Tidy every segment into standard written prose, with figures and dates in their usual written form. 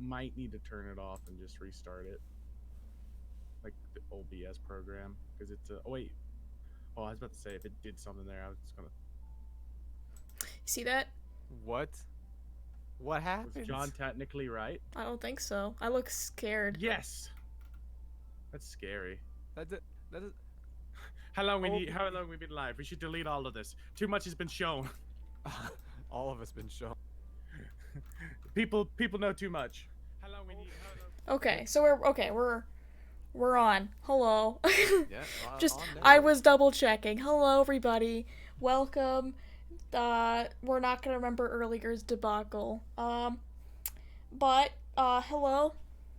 might need to turn it off and just restart it, like the OBS program, because it's a. Oh wait. Oh, I was about to say if it did something there, I was just gonna. See that? What? What Was happened? John technically right? I don't think so. I look scared. Yes. That's scary. That did, that is. How long we Oh, need? How long we been live? We should delete all of this. Too much has been shown. all of us been shown. People know too much. How long we need? How long... Okay, so we're on. Hello. Yeah. Just on I there. was double checking. Hello everybody. Welcome. We're not gonna remember earlier's debacle. But hello.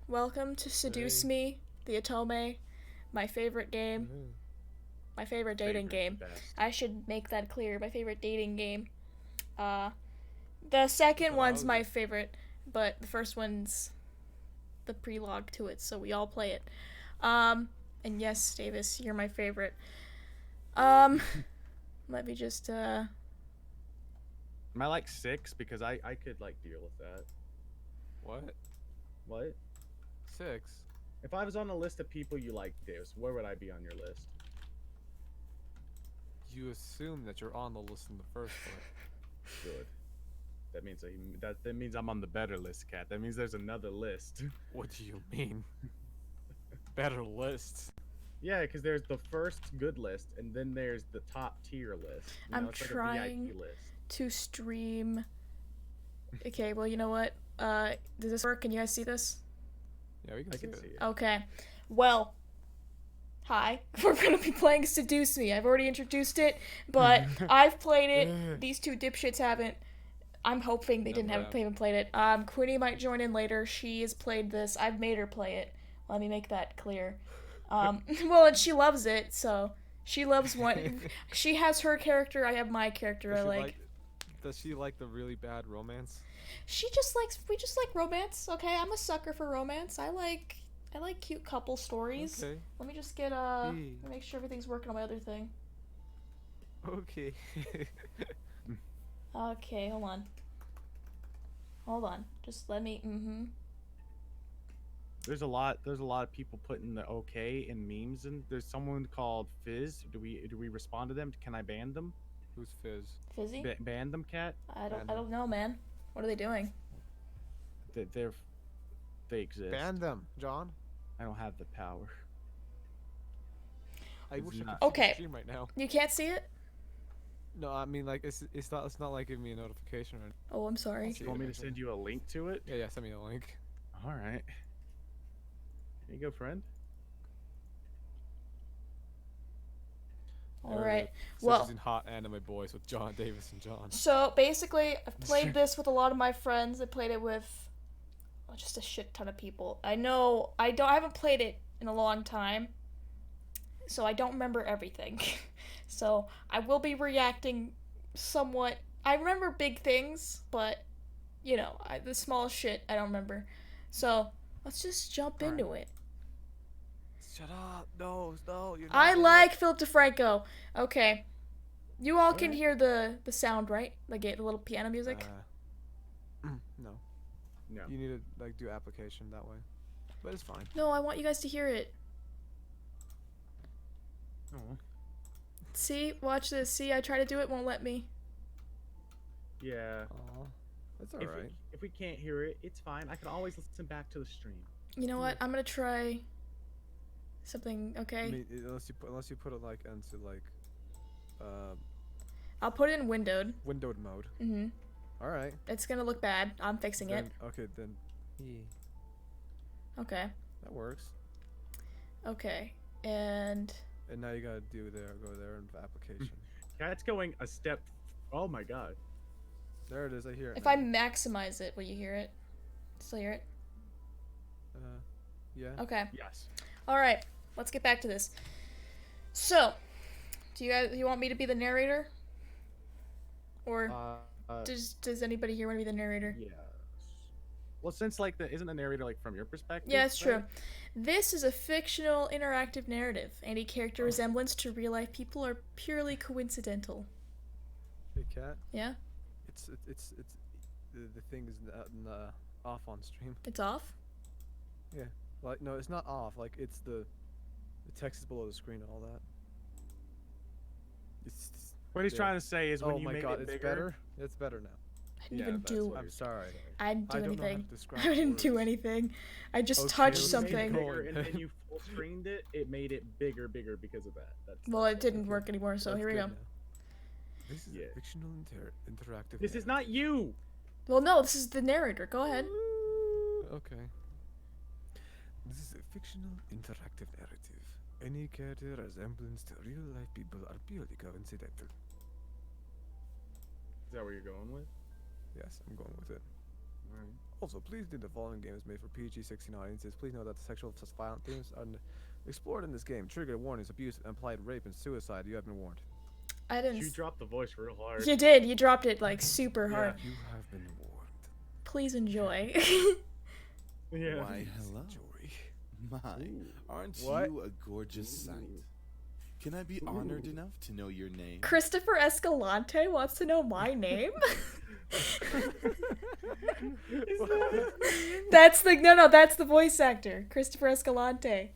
Welcome to Seduce Hey. Me, the Otome, my favorite game. My favorite dating game. Best. I should make that clear. My favorite dating game. The second one's my favorite, but the first one's the prelogue to it, so we all play it. And yes, Davis, you're my favorite. Let me just Am I like 6? Because I could like deal with that. What? What? 6. If I was on a list of people you like, Davis, where would I be on your list? You assume that you're on the list in the first place. Good. That means that means I'm on the better list, Cat. That means there's another list. What do you mean? Better lists. Yeah, because there's the first good list, and then there's the top tier list. You I'm know, it's like a trying VIP list. to stream. Okay, well, you know what? Does this work? Can you guys see this? Yeah, we can I see can it. see it. Okay. Well, hi. We're gonna be playing Seduce Me. I've already introduced it, but I've played it. These two dipshits haven't. I'm hoping they didn't Never have have. even played it. Quinny might join in later. She has played this. I've made her play it. Let me make that clear. Well, and she loves it, so she loves one. She has her character. I have my character. I like. Does she like the really bad romance? She just likes. We just like romance. Okay, I'm a sucker for romance. I like cute couple stories. Okay. Let me just get Hey. make sure everything's working on my other thing. Okay. Okay, hold on. Hold on. Just let me. There's a lot of people putting the okay in memes, and there's someone called Fizz. Do we respond to them? Can I ban them? Who's Fizz? Fizzy. Ban them, Cat? I Ban don't know, man. What are they doing? They exist. Ban them, John. I don't have the power. I It's wish I could not- see Okay. the stream right now. You can't see it? No, I mean like it's not like giving me a notification or anything. Oh, I'm sorry. I'll see You it want me to eventually. send you a link to it? Yeah, send me a link. All right. Here you go, friend. All right. Well, Well, in hot anime boys with John Davis and John. so basically, I've played this with a lot of my friends. I played it with just a shit ton of people. I haven't played it in a long time, so I don't remember everything. So I will be reacting somewhat. I remember big things, but the small shit I don't remember. So let's just jump into it. Shut up! No, you're not. I like Philip DeFranco. Okay, you all can Alright. hear the sound, right? The little piano music. No, No. you need to like do application that way, but it's fine. No, I want you guys to hear it. Oh. See, watch this. See, I try to do it, won't let me. Yeah. Aw, that's If, alright. if we can't hear it, it's fine. I can always listen back to the stream. You know what? I'm gonna try something. Okay, I mean, unless you put it like into like, I'll put it in windowed. windowed mode. All right. It's gonna look bad. I'm fixing it. Okay, then. Okay. That works. Okay. And And now you gotta go there and application. Cat's going a step. Oh my god. There it is. I hear it. if now. I maximize it, will you hear it? Still hear it? Yeah. Okay. Yes. All right. Let's get back to this. So, do you want me to be the narrator? Or does anybody here want to be the narrator? Yes. Well, since like isn't the narrator like from your perspective? Yeah, it's true. right? This is a fictional interactive narrative. Any character resemblance to real life people are purely coincidental. Hey, cat. Yeah? It's the thing is off on stream. It's off? Yeah. Like no, it's not off. Like it's the text is below the screen and all that. It's What he's yeah. trying to say is when Oh you my make god, it it's bigger. better. It's better now. I didn't Yeah, even that's do. what I'm sorry. I didn't do I don't know how to anything. describe I didn't do words. anything. I just Okay, touched well, When you made it something. bigger going. and then you full screened it, it made it bigger because of that. Well, it that's didn't work anymore, so That's here we good go. now. This is Yeah. a fictional interactive. This is not you. Well, no, this is the narrator. Go ahead. Okay. This is a fictional interactive narrative. Any character resemblance to real life people are purely coincidental. Is that where you're going with? Yes, I'm going with it. Alright. Also, please note the following game is made for PG-16 audiences. Please note that the sexual violent themes are explored in this game. Trigger warnings, abuse, implied rape, and suicide. You have been warned. I didn't. You dropped the voice real hard. You did. You dropped it like super hard. You have been warned. Please enjoy. Yeah. Why, hello. Enjoy. My, aren't What? you a gorgeous sight? Can I be honored enough to know your name? Christopher Escalante wants to know my name. That's the no. That's the voice actor, Christopher Escalante.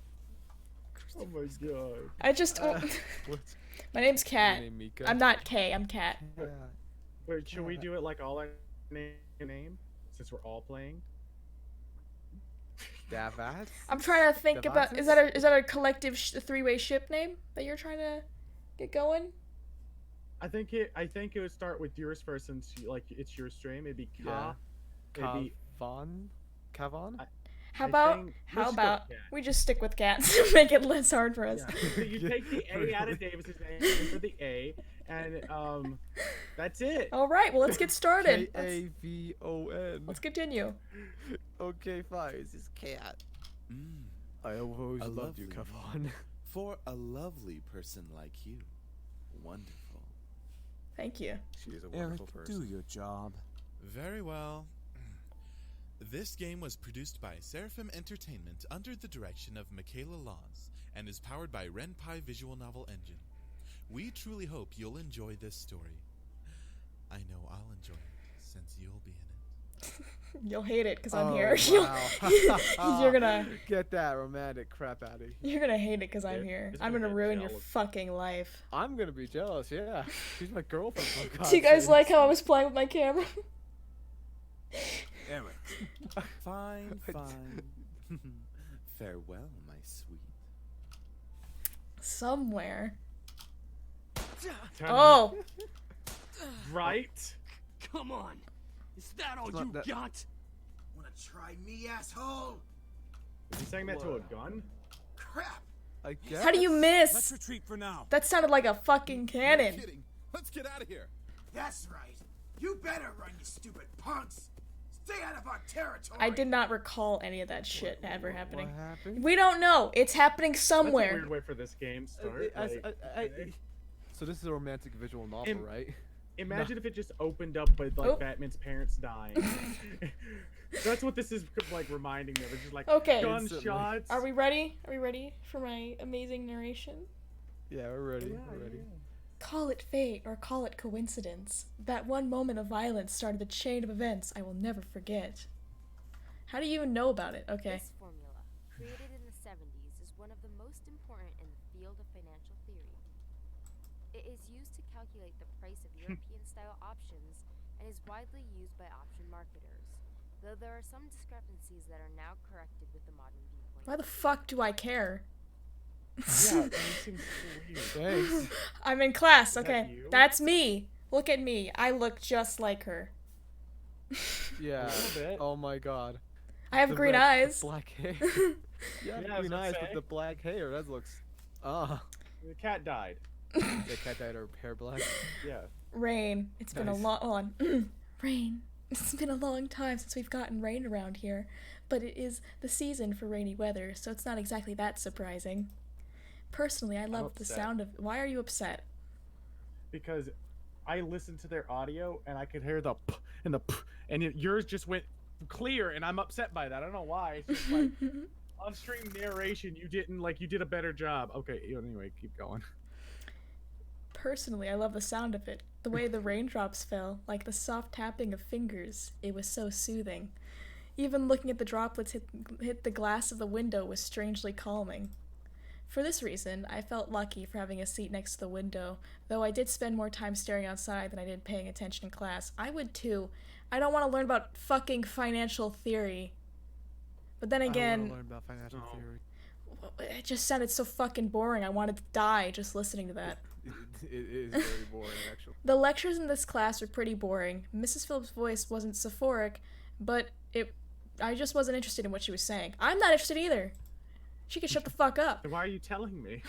Oh my god. I just. What's My name's your Kat. name, Mika? I'm not Kay. I'm Kat. Wait, should we do it like all our name since we're all playing? Davas? I'm trying to think about. Devices? Is that a collective three-way ship name that you're trying to get going? I think it would start with yours first since it's your stream. It'd be Ka. Yeah. It'd be Kavan? How I about think- how let's go about with Kat. we just stick with cats to make it less hard for us? Yeah. So you take the A out of Davis's name for the A, and that's it. All right. Well, let's get started. Kavon. Let's continue. Okay, fine. This is Cat. Mm, I always A loved you, lovely Kavan. for a lovely person like you. Wonderful. Thank you. She is a Eric, wonderful person. do your job. Very well. This game was produced by Seraphim Entertainment under the direction of Michaela Laws and is powered by Renpai Visual Novel Engine. We truly hope you'll enjoy this story. I know I'll enjoy it since you'll be in it. You'll hate it because I'm Oh, here. wow. You're gonna get that romantic crap out of here. you're gonna hate it because I'm Yeah, here. it's I'm gonna gonna get ruin your jealous. fucking life. I'm gonna be jealous. Yeah, she's my girlfriend. For God's Do you guys sakes. like how I was playing with my camera? Eric, Fine, fine. Farewell, my sweet. Somewhere. Turn Oh, right. Come on. Is that all It's not you that- got? Wanna try me, asshole? Is he saying that to a gun? Crap. I guess. how do you let's miss? retreat for now. That sounded like a fucking No cannon. kidding. Let's get out of here. That's right. You better run, you stupid punks. Stay out of our territory. I did not recall any of that shit ever What happening. happened? We don't know. It's happening That's a somewhere. weird way for this game to start. So this is a romantic visual novel, Im- right? Imagine if it just opened up with like Oh. Batman's parents dying. That's what this is like reminding me of. It's just like Okay. gunshots. Are we ready? Are we ready for my amazing narration? Yeah, we're ready. Yeah, we're ready. yeah. Call it fate or call it coincidence. That one moment of violence started a chain of events I will never forget. How do you even know about it? Okay. This formula, created in the 70s, is one of the most important in the field of financial theory. It is used to calculate the price of European-style options and is widely used by option marketers, though there are some discrepancies that are now corrected with the modern viewpoint. Why the fuck do I care? Yeah, that seems so weird. Thanks. I'm in class. that Okay. you? That's me. Look at me. I look just like her. Yeah. little bit. Oh my god. I have The green red- the eyes. black hair. Yeah, Yeah, I was green gonna eyes say. with the black hair. That looks. Ah. The cat died. The cat dyed her hair black. Yeah. Rain. It's been a Nice. long on. Rain. It's been a long time since we've gotten rain around here, but it is the season for rainy weather, so it's not exactly that surprising. Personally, I love the upset. sound of. Why are you upset? Because I listened to their audio and I could hear the p and the p, and yours just went clear, and I'm upset by that. I don't know why. It's just like on stream narration, you did a better job. Okay. Anyway, keep going. Personally, I love the sound of it. The way the raindrops fell, like the soft tapping of fingers. It was so soothing. Even looking at the droplets hit the glass of the window was strangely calming. For this reason, I felt lucky for having a seat next to the window, though I did spend more time staring outside than I did paying attention in class. I would too. I don't want to learn about fucking financial theory. But then I again, want to learn about financial theory. it just sounded so fucking boring. I wanted to die just listening to that. It is very boring, actually. The lectures in this class were pretty boring. Mrs. Phillips' voice wasn't soporific, but I just wasn't interested in what she was saying. I'm not interested either. She could shut the fuck up. Why are you telling me?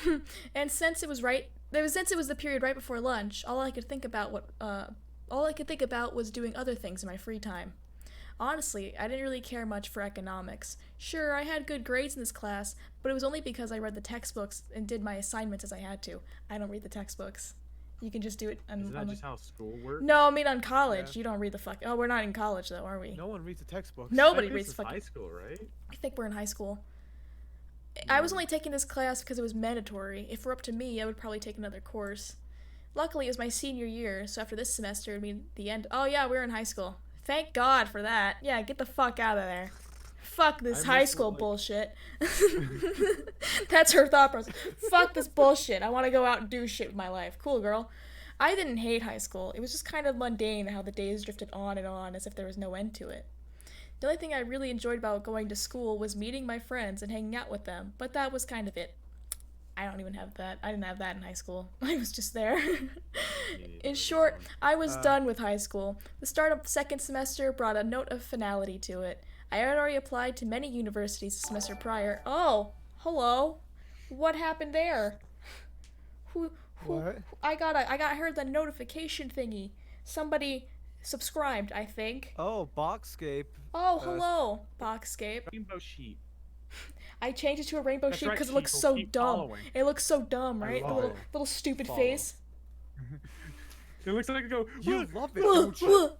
And since it was the period right before lunch, all I could think about was doing other things in my free time. Honestly, I didn't really care much for economics. Sure, I had good grades in this class, but it was only because I read the textbooks and did my assignments as I had to. I don't read the textbooks. You can just do it on... Isn't that just how school works? No, I mean on college. Yeah. You don't read the fuck... Oh, we're not in college though, are we? No one reads the textbooks. Nobody This reads is fucking... high school, right? I think we're in high school. I was only taking this class because it was mandatory. If it were up to me, I would probably take another course. Luckily, it was my senior year, so after this semester, it would be the end. Oh yeah, we're in high school. Thank God for that. Yeah, get the fuck out of there. Fuck this I high miss school it, like- bullshit. That's her thought process. Fuck this bullshit. I want to go out and do shit with my life. Cool, girl. I didn't hate high school. It was just kind of mundane how the days drifted on and on as if there was no end to it. The only thing I really enjoyed about going to school was meeting my friends and hanging out with them, but that was kind of it. I don't even have that. I didn't have that in high school. I was just there. In short, I was done with high school. The start of second semester brought a note of finality to it. I had already applied to many universities the semester prior. Oh, hello. What happened there? Who What? I heard the notification thingy. Somebody subscribed, I think. Oh, Boxscape. Oh, hello, Boxscape. Rainbow sheep. I changed it to a rainbow That's sheep right, because it looks sheep. so Keep dumb. following. It looks so dumb, right? The love little, it. little stupid Follow. face. It looks like I go. You "Look." love it, don't you?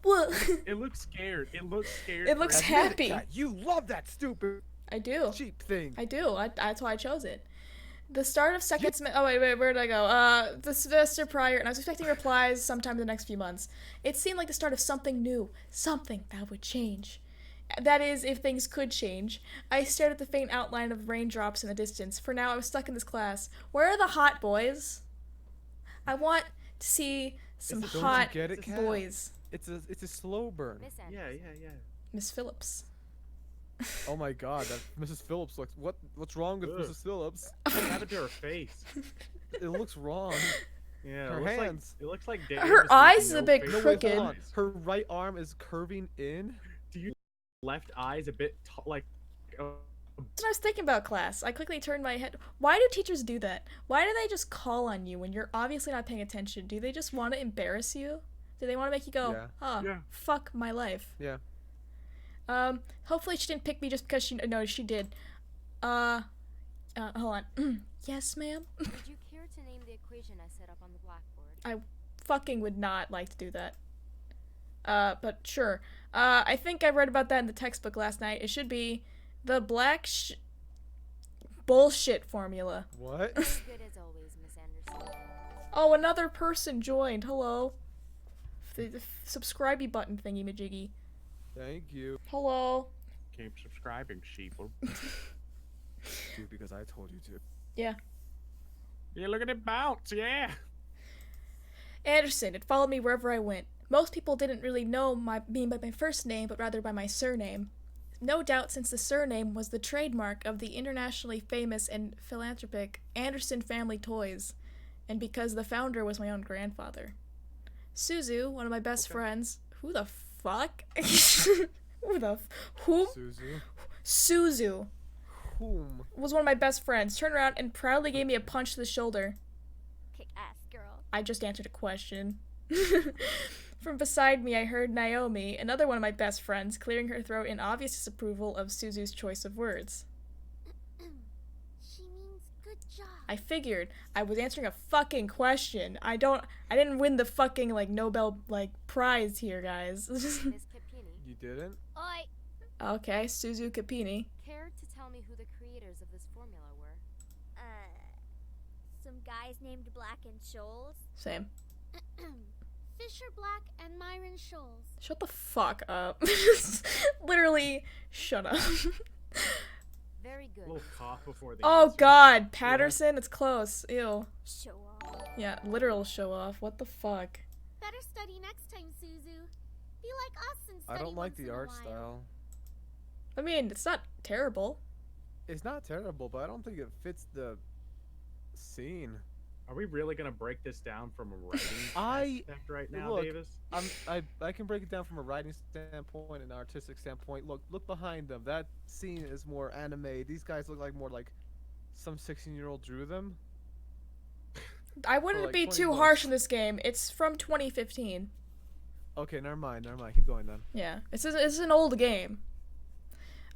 It looks scared. It looks scared. It looks for- Admit it, happy. Kat, you love that stupid I do. cheap thing. I do. That's why I chose it. The start of second semester. Oh wait, where did I go? The semester prior, and I was expecting replies sometime in the next few months. It seemed like the start of something new, something that would change. That is, if things could change. I stared at the faint outline of raindrops in the distance. For now, I was stuck in this class. Where are the hot boys? I want to see some Don't you hot get it, Kat? boys. It's a slow burn. Miss Yeah, Anderson. yeah. Miss Phillips. Oh my God, that Mrs. Phillips looks. What's wrong with Ugh. Mrs. Phillips? What happened to her face? It looks wrong. Yeah, Her it looks hands. Like, it looks like Her Davis with eyes is a no bit face. No, wait, crooked. hold on. Her right arm is curving in. Left eye's a bit like. That's what I was thinking about class. I quickly turned my head. Why do teachers do that? Why do they just call on you when you're obviously not paying attention? Do they just want to embarrass you? Do they want to make you go, Yeah. oh, Yeah. fuck my life? Yeah. Hopefully she didn't pick me just because no, she did. Hold on. Yes, ma'am? Would you care to name the equation I set up on the blackboard? Fucking would not like to do that. But sure. I think I read about that in the textbook last night. It should be the bullshit formula. What? Good as always, Miss Anderson. Oh, another person joined. Hello. The subscribe button thingy majiggy. Thank you. Hello. Keep subscribing, sheeple. Dude, because I told you to. Yeah. Yeah, look at it bounce. Yeah. Anderson. It followed me wherever I went. Most people didn't really know me by my first name, but rather by my surname. No doubt since the surname was the trademark of the internationally famous and philanthropic Anderson Family Toys, and because the founder was my own grandfather. Suzu, one of my best friends. Who the fuck? Whom? Suzu. Suzu Whom? was one of my best friends. Turned around and proudly gave me a punch to the shoulder. Kick ass, girl. I just answered a question. From beside me, I heard Naomi, another one of my best friends, clearing her throat in obvious disapproval of Suzu's choice of words. She means good job. I figured I was answering a fucking question. I didn't win the fucking, Nobel, prize here, guys. Miss Capini. You didn't? Oi! Okay, Suzu Capini. Care to tell me who the creators of this formula were? Some guys named Black and Scholes. Same. Fisher Black and Myron Scholes. Shut the fuck up. Literally, shut up. Very good. A little cough before the Oh answer. god, Patterson, it's close. Ew. Show off. Yeah, literal show off. What the fuck? Better study next time, Suzu. Be like us and I study don't like once the in a art while. style. I mean, it's not terrible. It's not terrible, but I don't think it fits the scene. Are we really gonna break this down from a writing I- aspect right now, look, Davis? I can break it down from a writing standpoint and an artistic standpoint. Look behind them. That scene is more anime. These guys look like more like some 16-year-old drew them. I wouldn't like be 20 too bucks. harsh in this game. It's from 2015. Okay, never mind. Keep going then. Yeah, it's an old game.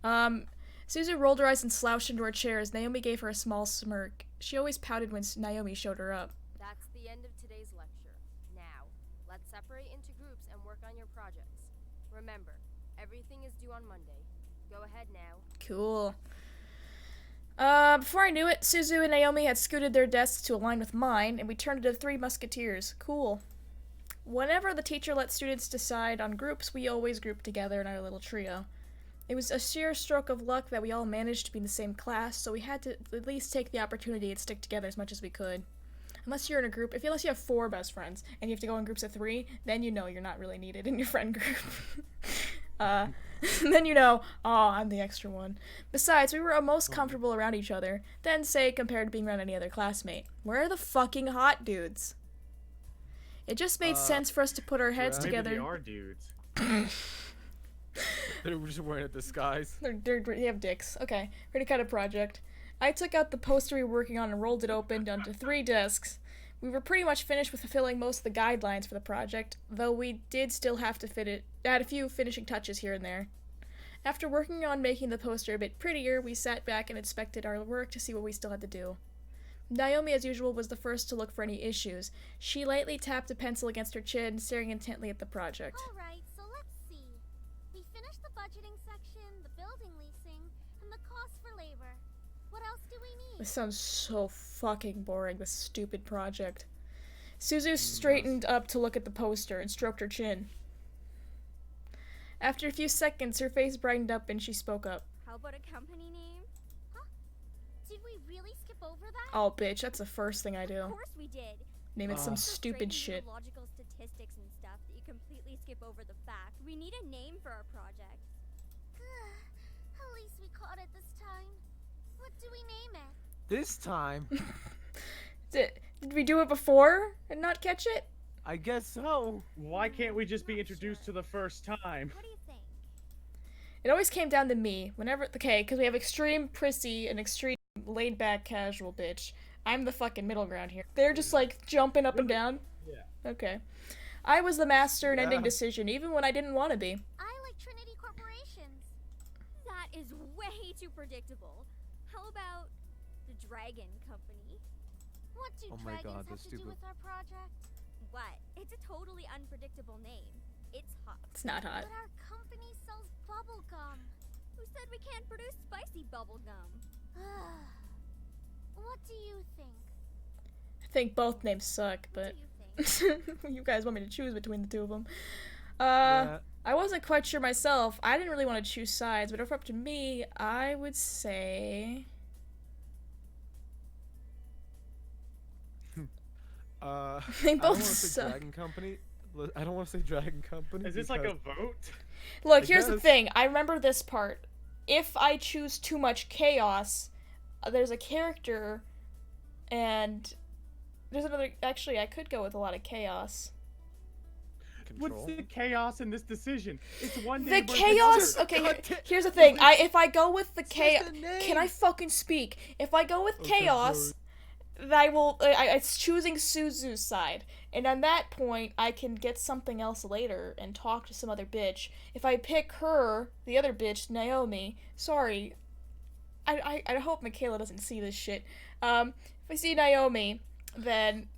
Suzu rolled her eyes and slouched into her chair as Naomi gave her a small smirk. She always pouted when Naomi showed her up. That's the end of today's lecture. Now, let's separate into groups and work on your projects. Remember, everything is due on Monday. Go ahead now. Cool. Before I knew it, Suzu and Naomi had scooted their desks to align with mine, and we turned into 3 musketeers. Cool. Whenever the teacher let students decide on groups, we always grouped together in our little trio. It was a sheer stroke of luck that we all managed to be in the same class, so we had to at least take the opportunity and stick together as much as we could. Unless you're in a group, unless you have 4 best friends, and you have to go in groups of 3, then you know you're not really needed in your friend group. Then you know, I'm the extra one. Besides, we were most comfortable around each other than, say, compared to being around any other classmate. Where are the fucking hot dudes? It just made sense for us to put our heads right. Maybe together. they are dudes. They were just wearing a disguise. They have dicks. Okay, pretty kind of project. I took out the poster we were working on and rolled it open onto 3 desks. We were pretty much finished with fulfilling most of the guidelines for the project, though we did still have to add a few finishing touches here and there. After working on making the poster a bit prettier, we sat back and inspected our work to see what we still had to do. Naomi, as usual, was the first to look for any issues. She lightly tapped a pencil against her chin, staring intently at the project. Alright, so let's see. We finished the budgeting section, the building leasing, and the cost for labor. What else do we need? This sounds so fucking boring, this stupid project. Suzu straightened up to look at the poster and stroked her chin. After a few seconds, her face brightened up and she spoke up. How about a company name? Huh? Did we really skip over that? Oh, bitch, that's the first thing I do. Of course we did. Name it some So stupid straight shit. into the logical statistics and stuff that you completely skip over the fact. We need a name for our project. At least we caught it this time. What do we name it? This time, Did we do it before and not catch it? I guess so. Why can't we just be introduced to the first time? What do you think? It always came down to me. Okay, because we have extreme prissy and extreme laid-back casual bitch. I'm the fucking middle ground here. They're just like jumping up and down. Yeah. Okay. I was the master in ending Yeah. decision, even when I didn't want to be. I like Trinity Corporations. That is way too predictable. How about the Dragon Company? What do Oh my dragons God, have that's to do stupid. with our project? What? It's a totally unpredictable name. It's hot. It's not hot. But our company sells bubble gum. Who said we can't produce spicy bubble gum? What do you think? I think both names suck, but What do you think? you guys want me to choose between the 2 of them. Yeah. I wasn't quite sure myself. I didn't really want to choose sides, but if it were up to me, I would say... They I both don't want to say suck. Dragon Company. I don't want to say Dragon Company. Is this like a because- vote? Look, I here's the guess. thing. I remember this part. If I choose too much chaos, there's a character, and there's another... Actually, I could go with a lot of chaos. What's Control? the chaos in this decision? It's one The day. where chaos... the- Okay, God damn- here's the thing. If I go with the It's chaos... just a name. Can I fucking speak? If I go with Okay, chaos, then I will... it's choosing Suzu's side. And on that point, I can get something else later and talk to some other bitch. If I pick her, the other bitch, Naomi... Sorry. I hope Michaela doesn't see this shit. If I see Naomi, then...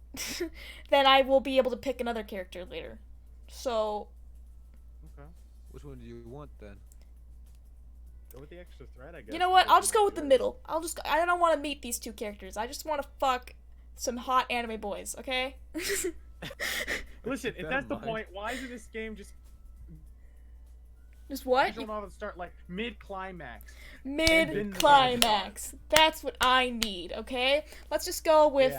then I will be able to pick another character later. So... Okay. Which one do you want then? Go with the extra thread, I guess. You know what? I'll That's just go with the good. middle. I don't want to meet these 2 characters. I just want to fuck some hot anime boys, okay? Listen, Keep if that that's in the mind. point, why isn't this game just what? don't know how to start like mid-climax? Mid-climax. That's what I need, okay? Let's just go with,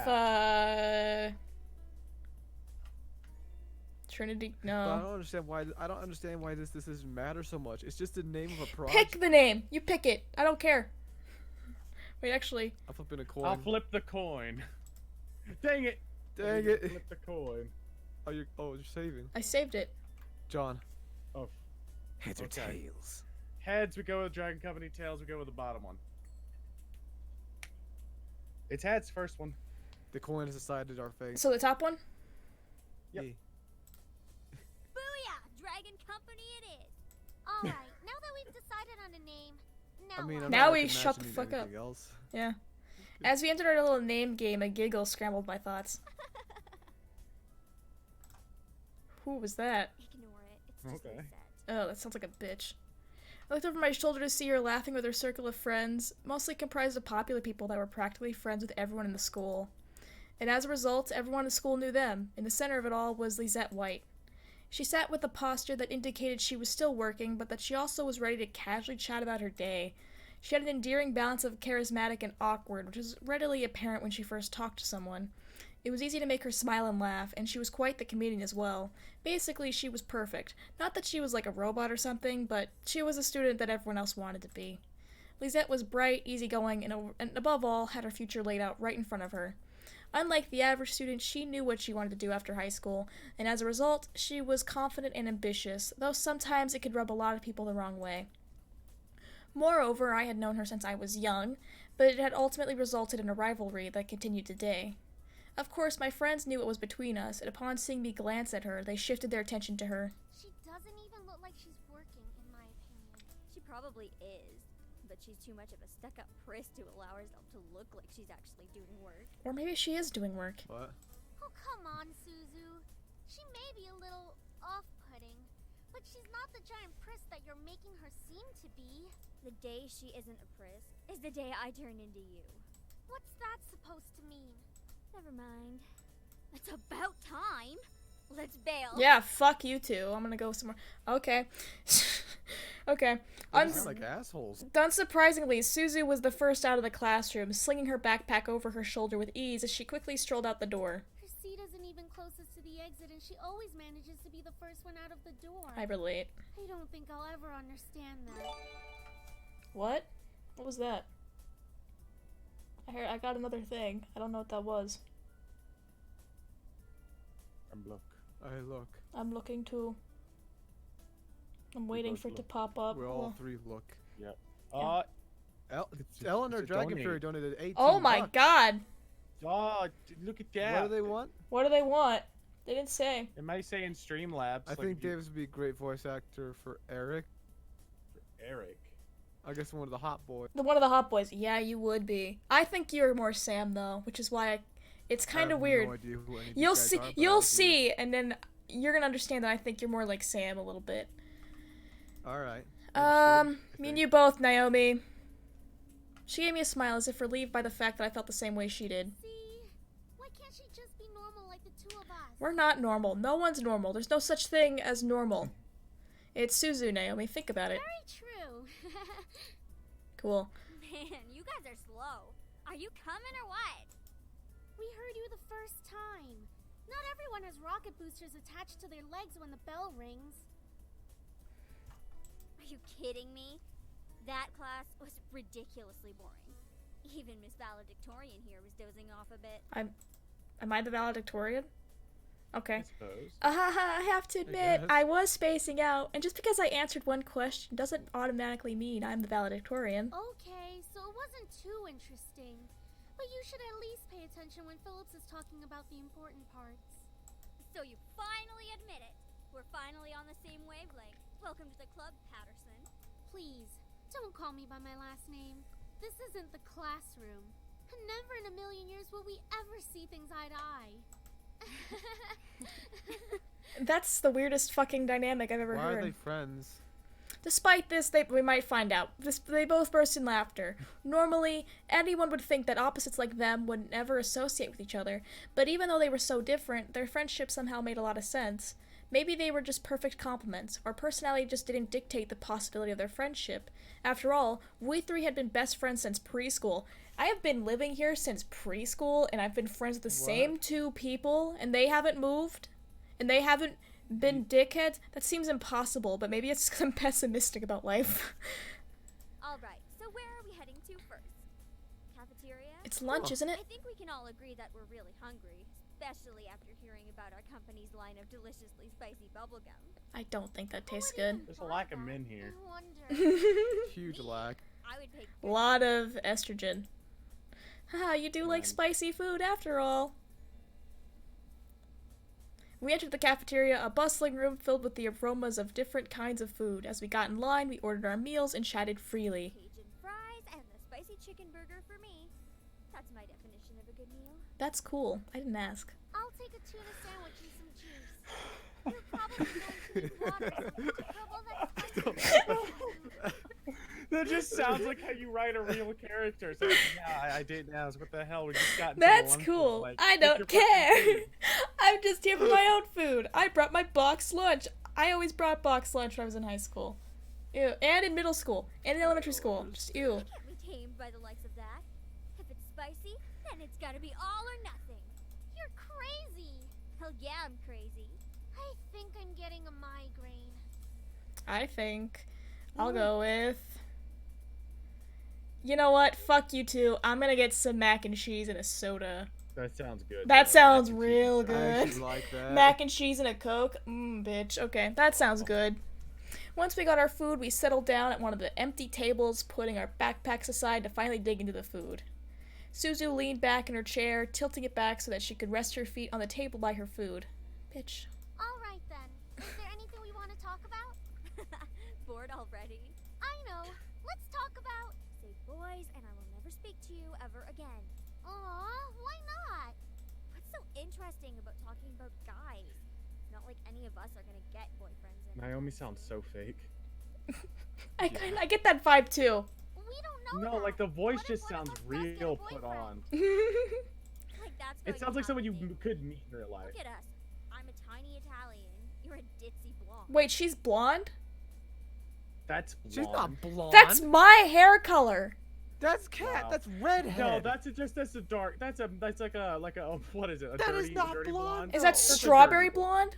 Trinity, But I no. don't understand why. I don't understand why this decision matters so much. It's just the name of a project. Pick the name. You pick it. I don't care. Wait, actually. I'm flipping a coin. I'll flip the coin. Dang it! Dang it. Flip the coin. Oh, you're saving. I saved it. John. Oh. Heads or Okay. tails? Heads, we go with Dragon Company. Tails, we go with the bottom one. It's heads, first one. The coin has decided our fate. So the top one? Yep. Yeah. Booyah! Dragon Company it is. All right, now that we've decided on a name, now I mean, what? I'm Now not, we like, shut the imagining fuck up. anything else. Yeah. As we entered our little name game, a giggle scrambled my thoughts. Who was that? Ignore it. It's just Okay. reset. Oh, that sounds like a bitch. I looked over my shoulder to see her laughing with her circle of friends, mostly comprised of popular people that were practically friends with everyone in the school. And as a result, everyone in the school knew them. In the center of it all was Lisette White. She sat with a posture that indicated she was still working, but that she also was ready to casually chat about her day. She had an endearing balance of charismatic and awkward, which was readily apparent when she first talked to someone. It was easy to make her smile and laugh, and she was quite the comedian as well. Basically, she was perfect. Not that she was like a robot or something, but she was a student that everyone else wanted to be. Lisette was bright, easygoing, and above all, had her future laid out right in front of her. Unlike the average student, she knew what she wanted to do after high school, and as a result, she was confident and ambitious, though sometimes it could rub a lot of people the wrong way. Moreover, I had known her since I was young, but it had ultimately resulted in a rivalry that continued today. Of course, my friends knew what was between us, and upon seeing me glance at her, they shifted their attention to her. She doesn't even look like she's working, in my opinion. She probably is, but she's too much of a stuck-up priss to allow herself to look like she's actually doing work. Or maybe she is doing work. What? Oh, come on, Suzu. She may be a little off-putting, but she's not the giant priss that you're making her seem to be. The day she isn't a priss is the day I turn into you. What's that supposed to mean? Never mind. It's about time. Let's bail. Yeah, fuck you two. I'm gonna go somewhere. Okay. Okay. They sound like assholes. Unsurprisingly, Suzu was the first out of the classroom, slinging her backpack over her shoulder with ease as she quickly strolled out the door. Her seat isn't even closest to the exit, and she always manages to be the first one out of the door. I relate. I don't think I'll ever understand that. What? What was that? I got another thing. I don't know what that was. Look. Look. I'm looking too. I'm waiting both for it to look. pop up. We all three look. Yep. Yeah. Eleanor it's a Dragon donate. Fairy donated 18 Oh my bucks. god! Look at that. What do they want? What do they want? They didn't say. It might say in Streamlabs. I think Davis would be a great voice actor for Eric. Eric. I guess one of the hot boys. One of the hot boys. Yeah, you would be. I think you're more Sam though, which is why it's kind of weird. No idea who any of these You'll guys see. are, but You'll I'll see. see, and then you're gonna understand that I think you're more like Sam a little bit. All right. Me and you both, Naomi. She gave me a smile as if relieved by the fact that I felt the same way she did. See? Why can't she just be normal like the two of us? We're not normal. No one's normal. There's no such thing as normal. It's Suzu, Naomi. Think about it. Very true. Cool. Man, you guys are slow. Are you coming or what? We heard you the first time. Not everyone has rocket boosters attached to their legs when the bell rings. Are you kidding me? That class was ridiculously boring. Even Miss Valedictorian here was dozing off a bit. Am I the valedictorian? Okay. I suppose. I have to admit, guess. I was spacing out, and just because I answered one question doesn't automatically mean I'm the valedictorian. Okay, so it wasn't too interesting. But you should at least pay attention when Phillips is talking about the important parts. So you finally admit it. We're finally on the same wavelength. Welcome to the club, Patterson. Please, don't call me by my last name. This isn't the classroom. And never in a million years will we ever see things eye to eye. That's the weirdest fucking dynamic I've ever Why heard. are they friends? Despite this, we might find out. They both burst in laughter. Normally, anyone would think that opposites like them would never associate with each other, but even though they were so different, their friendship somehow made a lot of sense. Maybe they were just perfect complements, or personality just didn't dictate the possibility of their friendship. After all, we three had been best friends since preschool. I have been living here since preschool, and I've been friends with the same two people, and they haven't moved, and they haven't been dickheads. That seems impossible, but maybe it's because I'm pessimistic about life. Alright, so where are we heading to first? Cafeteria? It's lunch, isn't it? I think we can all agree that we're really hungry, especially after hearing about our company's line of deliciously spicy bubblegum. I don't think that tastes good. There's a lack of men here. I wonder. Huge lack. I would pick A lot of estrogen. Haha, you do like spicy food after all. We entered the cafeteria, a bustling room filled with the aromas of different kinds of food. As we got in line, we ordered our meals and chatted freely. Cajun fries and the spicy chicken burger for me. That's my definition of a good meal. That's cool. I didn't ask. I'll take a tuna sandwich and some juice. You're probably going to need water to trouble that That just sounds like how you write a real character. So, yeah, I didn't ask. What the hell? We just got into That's one cool. like, I pick don't your fucking care. food. I'm just here for my own food. I brought my box lunch. I always brought box lunch when I was in high school. Ew. And in middle school. And in elementary school. Just ew. can't be tamed by the likes of that. If it's spicy, then it's gotta be all or nothing. You're crazy. Hell yeah, I'm crazy. I think I'm getting a migraine. I think I'll go with... You know what? Fuck you two. I'm gonna get some mac and cheese and a soda. That sounds good. That though. sounds Mac and real cheese. I good. actually like that. Mac and cheese and a Coke? Bitch. Okay, that sounds good. Once we got our food, we settled down at one of the empty tables, putting our backpacks aside to finally dig into the food. Suzu leaned back in her chair, tilting it back so that she could rest her feet on the table by her food. Bitch. Alright then. Is there anything we want to talk about? Bored already? I know. Let's talk about... Say boys and I will never speak to you ever again. Aw, why not? What's so interesting about talking about guys? It's not like any of us are gonna get boyfriends. Naomi sounds so fake. I get that vibe too. We don't know No, that. like the voice What if just one of sounds us does get a real put boyfriend? on. Like that's It going sounds to like someone you happen. could meet in real life. Look at us. I'm a tiny Italian. You're a ditzy blonde. Wait, she's blonde? That's blonde. She's not blonde. That's my hair color. That's cat. Wow. That's redhead. No, that's a dark. That's like a what is it? A That dirty, is not dirty blonde. Is No, that that's a strawberry dirty blonde?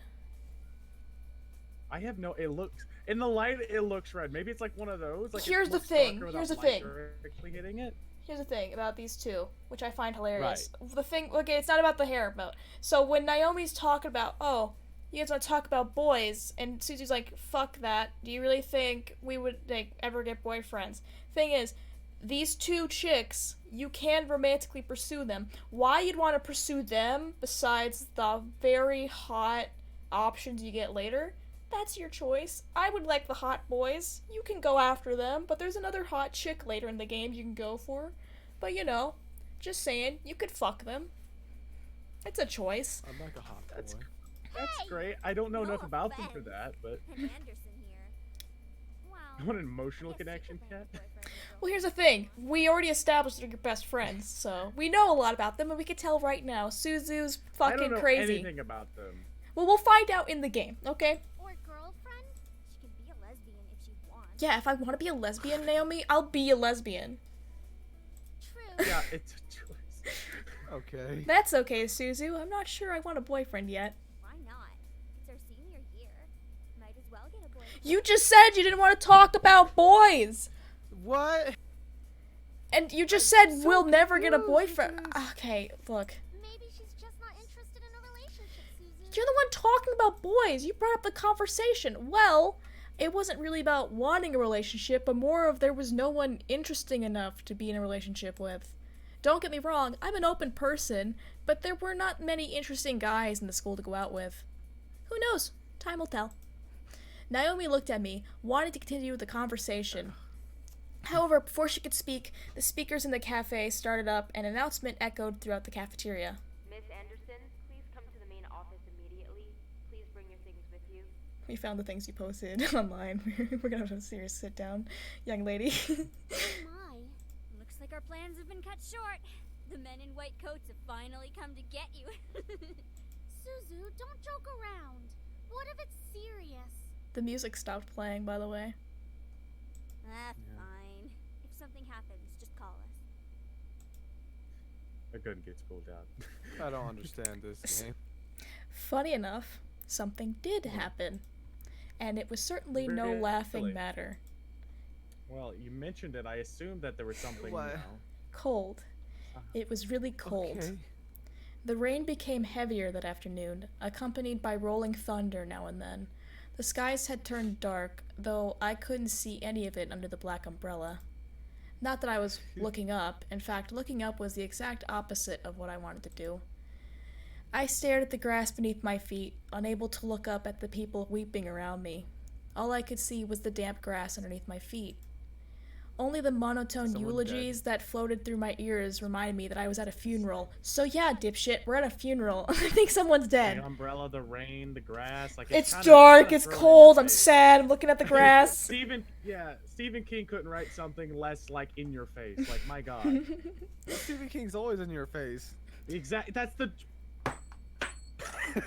I have no. It looks in the light. It looks red. Maybe it's like one of those. Like Here's it's the much thing, darker here's without the light thing. directly hitting it. Here's the thing about these two, which I find hilarious. The thing, okay, it's not about the hair, but so when Naomi's talking about, oh, you guys want to talk about boys, and Susie's like, fuck that. Do you really think we would like ever get boyfriends? Thing is, these two chicks, you can romantically pursue them. Why you'd want to pursue them besides the very hot options you get later? That's your choice. I would like the hot boys. You can go after them, but there's another hot chick later in the game you can go for. But you know, just saying, you could fuck them. It's a choice. I'm like a hot boy. That's Hey, great. I don't know no enough about them for offense. that, but And Anderson here. Wow. what an emotional Yes, connection, you could Kat. find a boyfriend with Well, here's the thing. We already established they're your best friends, so we know a lot about them, and we can tell right now. Suzu's I don't fucking know crazy. anything about them. Well, we'll find out in the game, okay? Or girlfriend? She can be a lesbian if she wants. Yeah, if I want to be a lesbian, Naomi, I'll be a lesbian. True. Yeah, it's a choice. Okay. That's okay, Suzu. I'm not sure I want a boyfriend yet. Why not? It's our senior year. Might as well get a boyfriend. You just said you didn't want to talk about boys! What? And you just said so we'll never get a confused, boyfriend. Jesus. Okay, look. Maybe she's just not interested in a relationship, Susan. You're the one talking about boys. You brought up the conversation. Well, it wasn't really about wanting a relationship, but more of there was no one interesting enough to be in a relationship with. Don't get me wrong, I'm an open person, but there were not many interesting guys in the school to go out with. Who knows? Time will tell. Naomi looked at me, wanting to continue the conversation. However, before she could speak, the speakers in the cafe started up and an announcement echoed throughout the cafeteria. Miss Anderson, please come to the main office immediately. Please bring your things with you. We found the things you posted online. We're gonna have a serious sit down, young lady. My, looks like our plans have been cut short. The men in white coats have finally come to get you. Suzu, don't joke around. What if it's serious? The music stopped playing, by the way. Fine. If something happens, just call us. I couldn't get schooled out. I don't understand this game. Funny enough, something did happen. And it was certainly no Really? laughing matter. Well, you mentioned it. I assumed that there was something, What? Cold. It was really cold. Okay. The rain became heavier that afternoon, accompanied by rolling thunder now and then. The skies had turned dark, though I couldn't see any of it under the black umbrella. Not that I was looking up. In fact, looking up was the exact opposite of what I wanted to do. I stared at the grass beneath my feet, unable to look up at the people weeping around me. All I could see was the damp grass underneath my feet. Only the monotone Someone eulogies that floated through my ears reminded me that I was at a funeral. So yeah, dipshit, we're at a funeral. I think someone's dead. The umbrella, the rain, the grass. Like It's kinda- dark, kinda it's thrown in cold, your I'm face. sad, I'm looking at the grass. Stephen King couldn't write something less like in your face. Like, my God. Stephen King's always in your face.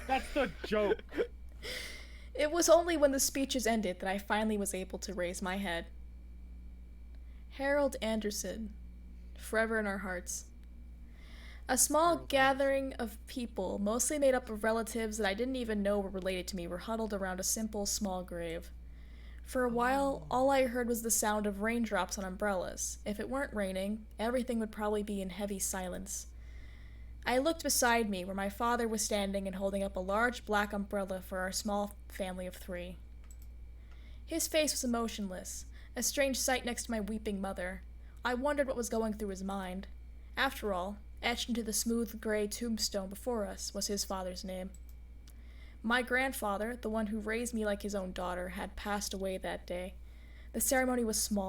That's the joke. It was only when the speeches ended that I finally was able to raise my head. Harold Anderson, forever in our hearts. A small gathering of people, mostly made up of relatives that I didn't even know were related to me, were huddled around a simple, small grave. For a while, all I heard was the sound of raindrops on umbrellas. If it weren't raining, everything would probably be in heavy silence. I looked beside me, where my father was standing and holding up a large black umbrella for our small family of 3. His face was emotionless, a strange sight next to my weeping mother. I wondered what was going through his mind. After all, etched into the smooth gray tombstone before us was his father's name. My grandfather, the one who raised me like his own daughter, had passed away that day. The ceremony was small.